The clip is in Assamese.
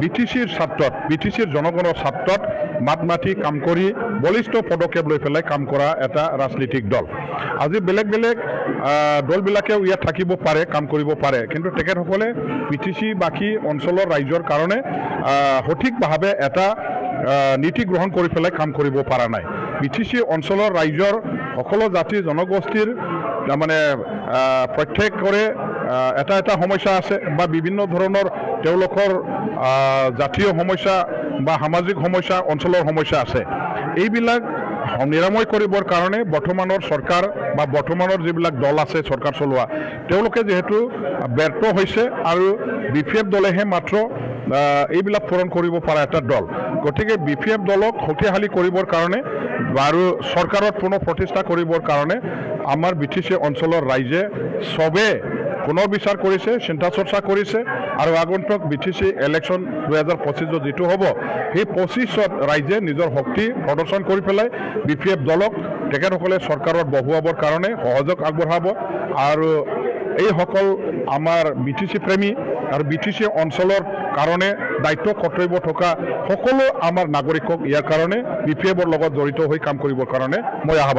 বিটিচিৰ স্বাৰ্থত বিটিচিৰ জনগণৰ স্বাৰ্থত মাত মাতি কাম কৰি বলিষ্ঠ পদক্ষেপ লৈ পেলাই কাম কৰা এটা ৰাজনৈতিক দল আজি বেলেগ বেলেগ দলবিলাকেও ইয়াত থাকিব পাৰে কাম কৰিব পাৰে কিন্তু তেখেতসকলে বিটিচি বাকী অঞ্চলৰ ৰাইজৰ কাৰণে সঠিকভাৱে এটা নীতি গ্ৰহণ কৰি পেলাই কাম কৰিব পৰা নাই বিটিচি অঞ্চলৰ ৰাইজৰ সকলো জাতি জনগোষ্ঠীৰ মানে প্ৰত্যেকৰে এটা এটা সমস্যা আছে বা বিভিন্ন ধৰণৰ তেওঁলোকৰ জাতীয় সমস্যা বা সামাজিক সমস্যা অঞ্চলৰ সমস্যা আছে এইবিলাক নিৰাময় কৰিবৰ কাৰণে বৰ্তমানৰ চৰকাৰ বা বৰ্তমানৰ যিবিলাক দল আছে চৰকাৰ চলোৱা তেওঁলোকে যেহেতু ব্যৰ্থ হৈছে আৰু বিপিএফ দলেহে মাত্ৰ এইবিলাক পূৰণ কৰিব পৰা এটা দল গতিকে বিপিএফ দলক শক্তিশালী কৰিবৰ কাৰণে আৰু চৰকাৰত পুনৰ প্ৰতিষ্ঠা কৰিবৰ কাৰণে আমাৰ বিটিচি অঞ্চলৰ ৰাইজে চবে পুনৰ বিচাৰ কৰিছে চিন্তা চৰ্চা কৰিছে আৰু আগন্তুক বিটিচি ইলেকশ্যন 2025 যেটো হ'ব সেই 25ত ৰাইজে নিজৰ শক্তি প্ৰদৰ্শন কৰি পেলাই বিপিএফ দলক তেখেতসকলে চৰকাৰত বহুৱাবৰ কাৰণে সহযোগ আগবঢ়াব আৰু এইসকল আমাৰ বিটিচি প্ৰেমী আৰু বিটিচি অঞ্চলৰ কাৰণে দায়িত্ব কৰ্তব্য থকা সকলো আমাৰ নাগৰিকক ইয়াৰ কাৰণে বিপিএফৰ লগত জড়িত হৈ কাম কৰিবৰ কাৰণে মই আহ্বান